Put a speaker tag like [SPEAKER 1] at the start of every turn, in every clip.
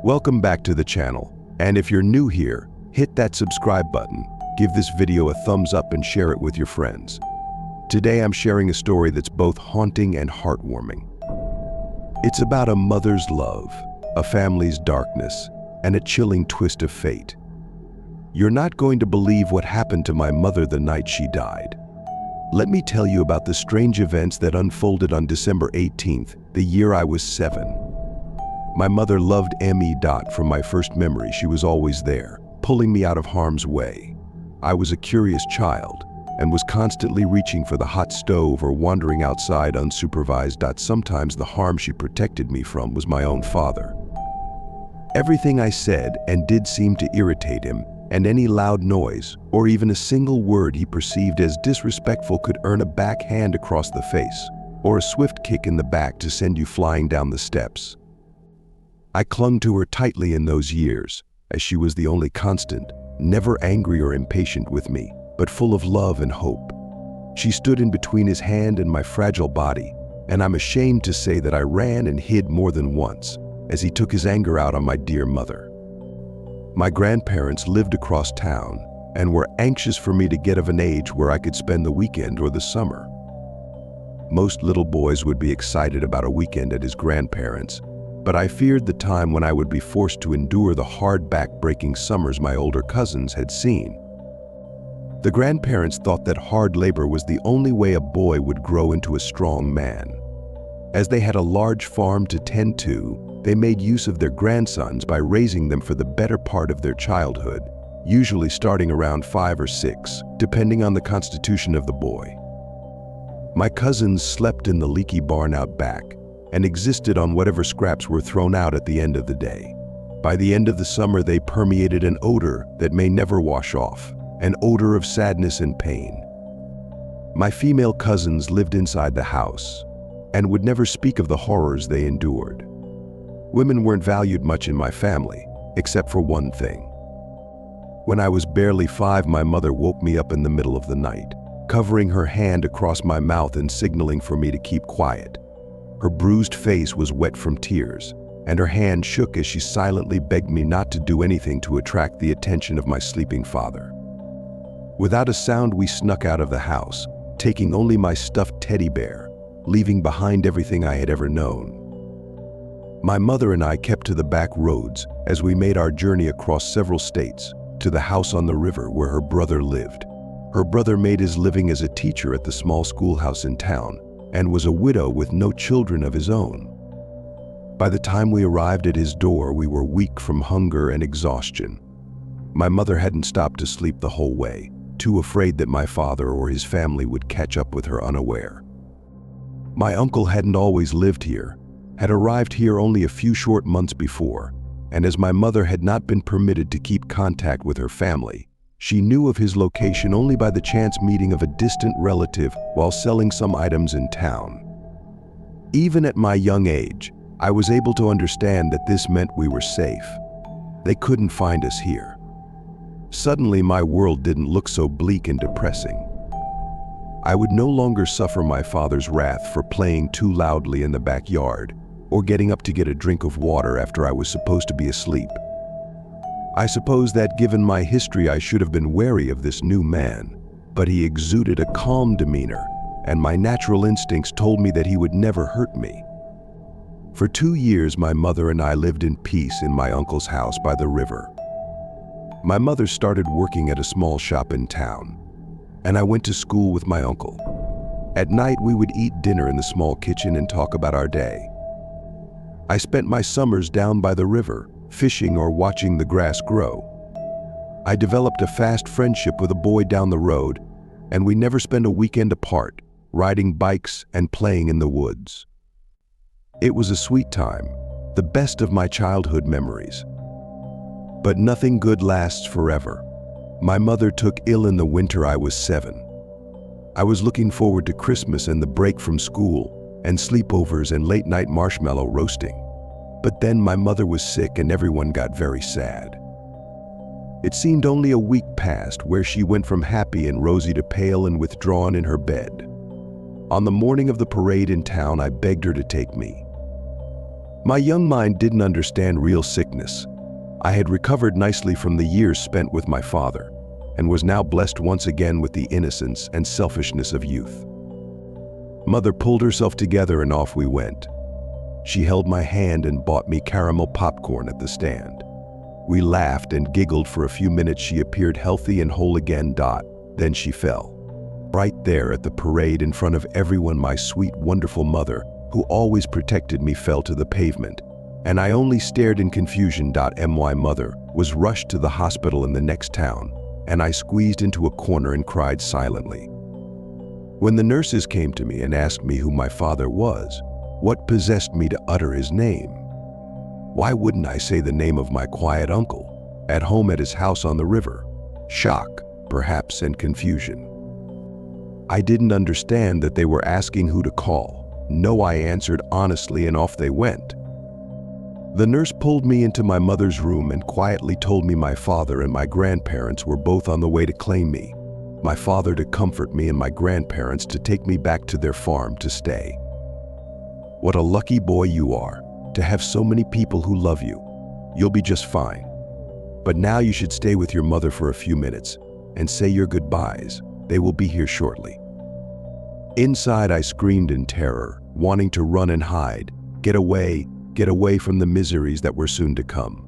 [SPEAKER 1] Welcome back to the channel, and if you're new here, hit that subscribe button, give this video a thumbs up and share it with your friends. Today I'm sharing a story that's both haunting and heartwarming. It's about a mother's love, a family's darkness, and a chilling twist of fate. You're not going to believe what happened to my mother the night she died. Let me tell you about the strange events that unfolded on December 18th, the year I was 7. My mother loved me. From my first memory, she was always there, pulling me out of harm's way. I was a curious child and was constantly reaching for the hot stove or wandering outside unsupervised. Sometimes the harm she protected me from was my own father. Everything I said and did seemed to irritate him, and any loud noise or even a single word he perceived as disrespectful could earn a backhand across the face or a swift kick in the back to send you flying down the steps. I clung to her tightly in those years, as she was the only constant, never angry or impatient with me, but full of love and hope. She stood in between his hand and my fragile body, and I'm ashamed to say that I ran and hid more than once, as he took his anger out on my dear mother. My grandparents lived across town and were anxious for me to get of an age where I could spend the weekend or the summer. Most little boys would be excited about a weekend at his grandparents', but I feared the time when I would be forced to endure the hard back-breaking summers my older cousins had seen. The grandparents thought that hard labor was the only way a boy would grow into a strong man. As they had a large farm to tend to, they made use of their grandsons by raising them for the better part of their childhood, usually starting around 5 or 6, depending on the constitution of the boy. My cousins slept in the leaky barn out back and existed on whatever scraps were thrown out at the end of the day. By the end of the summer, they permeated an odor that may never wash off, an odor of sadness and pain. My female cousins lived inside the house and would never speak of the horrors they endured. Women weren't valued much in my family, except for one thing. When I was barely 5, my mother woke me up in the middle of the night, covering her hand across my mouth and signaling for me to keep quiet. Her bruised face was wet from tears, and her hand shook as she silently begged me not to do anything to attract the attention of my sleeping father. Without a sound, we snuck out of the house, taking only my stuffed teddy bear, leaving behind everything I had ever known. My mother and I kept to the back roads as we made our journey across several states to the house on the river where her brother lived. Her brother made his living as a teacher at the small schoolhouse in town and was a widow with no children of his own. By the time we arrived at his door, we were weak from hunger and exhaustion. My mother hadn't stopped to sleep the whole way, too afraid that my father or his family would catch up with her unaware. My uncle hadn't always lived here, had arrived here only a few short months before, and as my mother had not been permitted to keep contact with her family, she knew of his location only by the chance meeting of a distant relative while selling some items in town. Even at my young age, I was able to understand that this meant we were safe. They couldn't find us here. Suddenly, my world didn't look so bleak and depressing. I would no longer suffer my father's wrath for playing too loudly in the backyard or getting up to get a drink of water after I was supposed to be asleep. I suppose that given my history, I should have been wary of this new man, but he exuded a calm demeanor, and my natural instincts told me that he would never hurt me. For 2 years, my mother and I lived in peace in my uncle's house by the river. My mother started working at a small shop in town, and I went to school with my uncle. At night, we would eat dinner in the small kitchen and talk about our day. I spent my summers down by the river, fishing or watching the grass grow. I developed a fast friendship with a boy down the road, and we never spent a weekend apart, riding bikes and playing in the woods. It was a sweet time, the best of my childhood memories. But nothing good lasts forever. My mother took ill in the winter I was 7. I was looking forward to Christmas and the break from school, and sleepovers and late-night marshmallow roasting. But then my mother was sick and everyone got very sad. It seemed only a week passed where she went from happy and rosy to pale and withdrawn in her bed. On the morning of the parade in town, I begged her to take me. My young mind didn't understand real sickness. I had recovered nicely from the years spent with my father, and was now blessed once again with the innocence and selfishness of youth. Mother pulled herself together and off we went. She held my hand and bought me caramel popcorn at the stand. We laughed and giggled for a few minutes. She appeared healthy and whole again. Then she fell. Right there at the parade in front of everyone, my sweet, wonderful mother, who always protected me, fell to the pavement, and I only stared in confusion. My mother was rushed to the hospital in the next town, and I squeezed into a corner and cried silently. When the nurses came to me and asked me who my father was, what possessed me to utter his name? Why wouldn't I say the name of my quiet uncle, at home at his house on the river? Shock, perhaps, and confusion. I didn't understand that they were asking who to call. No, I answered honestly, and off they went. The nurse pulled me into my mother's room and quietly told me my father and my grandparents were both on the way to claim me. My father to comfort me and my grandparents to take me back to their farm to stay. What a lucky boy you are, to have so many people who love you. You'll be just fine. But now you should stay with your mother for a few minutes and say your goodbyes. They will be here shortly. Inside, I screamed in terror, wanting to run and hide, get away from the miseries that were soon to come.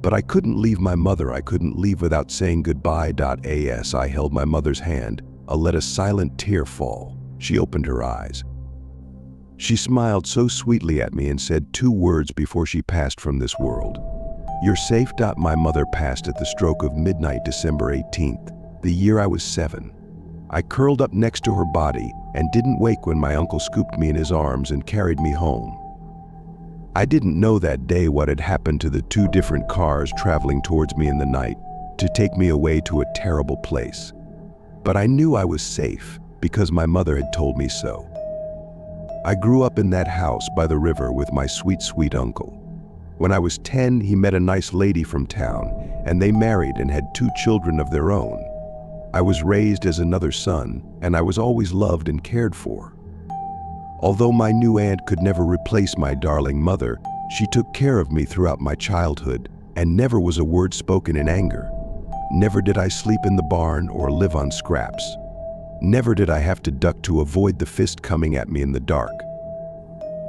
[SPEAKER 1] But I couldn't leave my mother. I couldn't leave without saying goodbye. As I held my mother's hand, I let a silent tear fall. She opened her eyes. She smiled so sweetly at me and said 2 words before she passed from this world. You're safe. My mother passed at the stroke of midnight, December 18th, the year I was 7. I curled up next to her body and didn't wake when my uncle scooped me in his arms and carried me home. I didn't know that day what had happened to the 2 different cars traveling towards me in the night to take me away to a terrible place. But I knew I was safe because my mother had told me so. I grew up in that house by the river with my sweet, sweet uncle. When I was 10, he met a nice lady from town, and they married and had 2 children of their own. I was raised as another son, and I was always loved and cared for. Although my new aunt could never replace my darling mother, she took care of me throughout my childhood, and never was a word spoken in anger. Never did I sleep in the barn or live on scraps. Never did I have to duck to avoid the fist coming at me in the dark.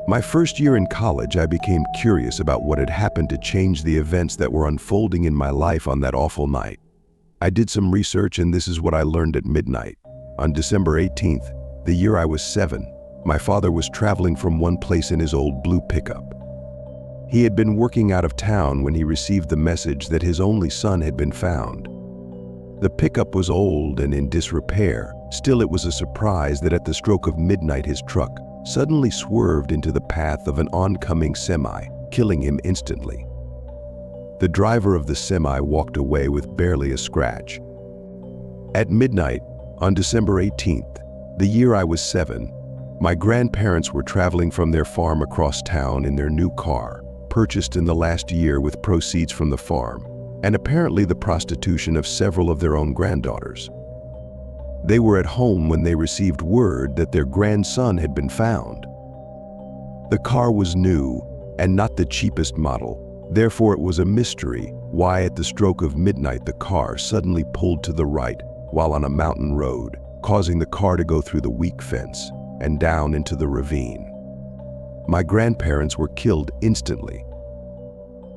[SPEAKER 1] My first year in college, I became curious about what had happened to change the events that were unfolding in my life on that awful night. I did some research, and this is what I learned at midnight. On December 18th, the year I was 7, my father was traveling from one place in his old blue pickup. He had been working out of town when he received the message that his only son had been found. The pickup was old and in disrepair. Still, it was a surprise that at the stroke of midnight his truck suddenly swerved into the path of an oncoming semi, killing him instantly. The driver of the semi walked away with barely a scratch. At midnight, on December 18th, the year I was 7, my grandparents were traveling from their farm across town in their new car, purchased in the last year with proceeds from the farm, and apparently the prostitution of several of their own granddaughters. They were at home when they received word that their grandson had been found. The car was new and not the cheapest model, therefore it was a mystery why at the stroke of midnight the car suddenly pulled to the right while on a mountain road, causing the car to go through the weak fence and down into the ravine. My grandparents were killed instantly.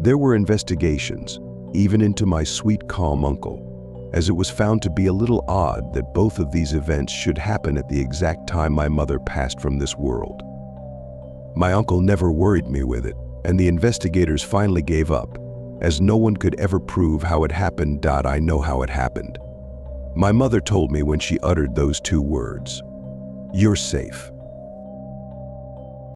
[SPEAKER 1] There were investigations, even into my sweet, calm uncle, as it was found to be a little odd that both of these events should happen at the exact time my mother passed from this world. My uncle never worried me with it, and the investigators finally gave up, as no one could ever prove how it happened. I know how it happened. My mother told me when she uttered those 2 words, "You're safe."